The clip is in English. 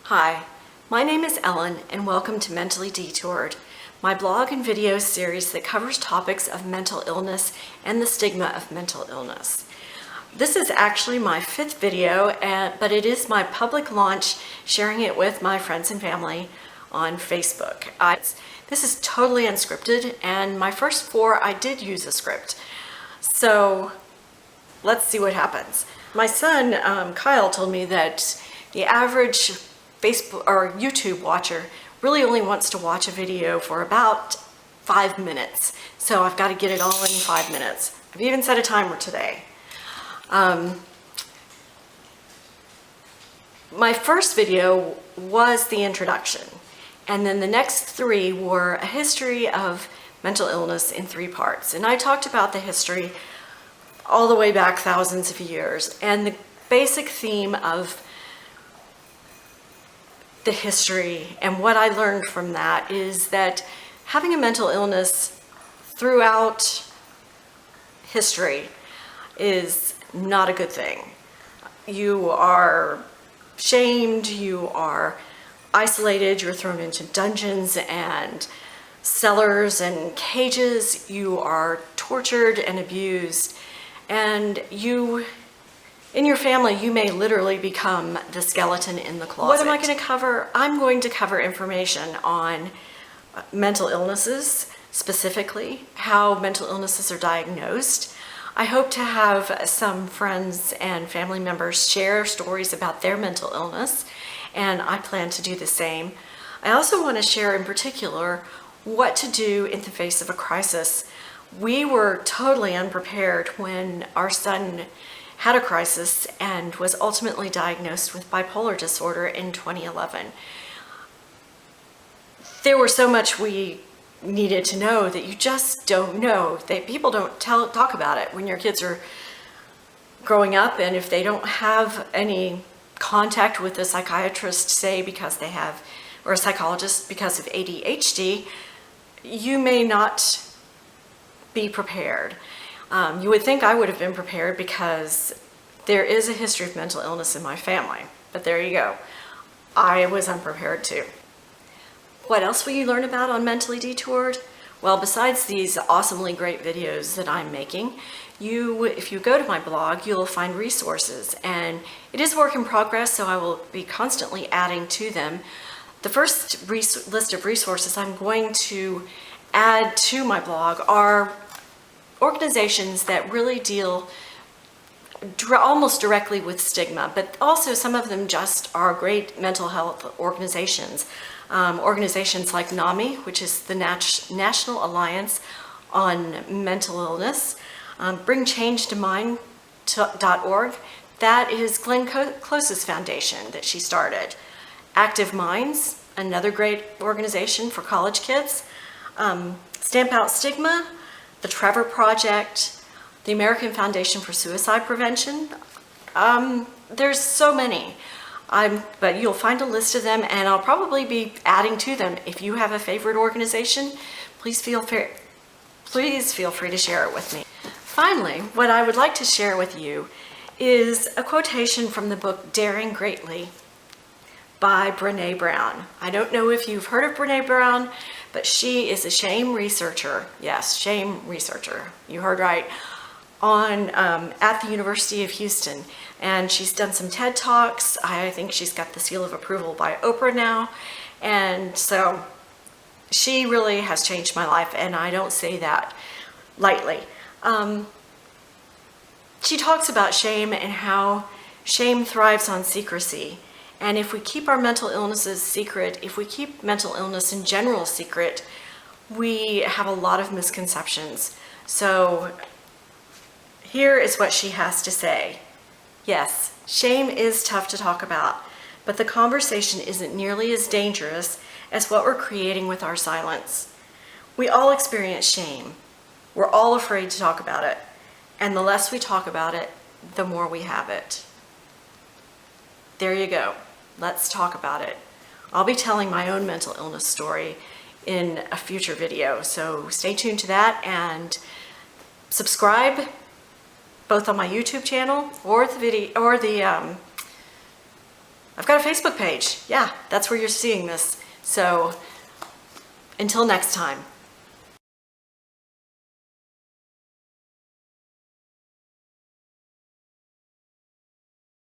Hi, my name is Ellen and welcome to Mentally Detoured, my blog and video series that covers topics of mental illness and the stigma of mental illness. This is actually my 5th video, but it is my public launch, sharing it with my friends and family on Facebook. This is totally unscripted, and my first 4 I did use a script. So let's see what happens. My son, Kyle, told me that the average Facebook or YouTube watcher really only wants to watch a video for about 5 minutes. So I've got to get it all in 5 minutes. I've even set a timer today. My first video was the introduction, and then the next 3 were a history of mental illness in 3 parts. And I talked about the history all the way back thousands of years, and the basic theme of the history and what I learned from that is that having a mental illness throughout history is not a good thing. You are shamed, you are isolated, you're thrown into dungeons and cellars and cages, you are tortured and abused, and in your family, you may literally become the skeleton in the closet. What am I going to cover? I'm going to cover information on mental illnesses, specifically how mental illnesses are diagnosed. I hope to have some friends and family members share stories about their mental illness, and I plan to do the same. I also want to share in particular what to do in the face of a crisis. We were totally unprepared when our son had a crisis and was ultimately diagnosed with bipolar disorder in 2011. There was so much we needed to know that you just don't know. People don't talk about it when your kids are growing up, and if they don't have any contact with a psychiatrist, say because they have, or a psychologist because of ADHD, you may not be prepared. You would think I would have been prepared because there is a history of mental illness in my family, but there you go. I was unprepared too. What else will you learn about on Mentally Detoured? Well, besides these awesomely great videos that I'm making, if you go to my blog, you'll find resources, and it is work in progress, so I will be constantly adding to them. The first list of resources I'm going to add to my blog are organizations that really deal almost directly with stigma, but also some of them just are great mental health organizations. Organizations like NAMI, which is the National Alliance on Mental Illness, BringChangeToMind.org, that is Glenn Close's foundation that she started. Active Minds, another great organization for college kids. Stamp Out Stigma, the Trevor Project, the American Foundation for Suicide Prevention. There's so many, but you'll find a list of them, and I'll probably be adding to them. If you have a favorite organization, please feel free to share it with me. Finally, what I would like to share with you is a quotation from the book Daring Greatly by Brené Brown. I don't know if you've heard of Brené Brown, but she is a shame researcher. Yes, shame researcher. You heard right. At the University of Houston, and she's done some TED Talks. I think she's got the seal of approval by Oprah now, and so she really has changed my life, and I don't say that lightly. She talks about shame and how shame thrives on secrecy. And if we keep our mental illnesses secret, if we keep mental illness in general secret, we have a lot of misconceptions. So here is what she has to say. Yes, shame is tough to talk about, but the conversation isn't nearly as dangerous as what we're creating with our silence. We all experience shame. We're all afraid to talk about it. And the less we talk about it, the more we have it. There you go. Let's talk about it. I'll be telling my own mental illness story in a future video, so stay tuned to that and subscribe both on my YouTube channel or the I've got a Facebook page. Yeah, that's where you're seeing this. So until next time.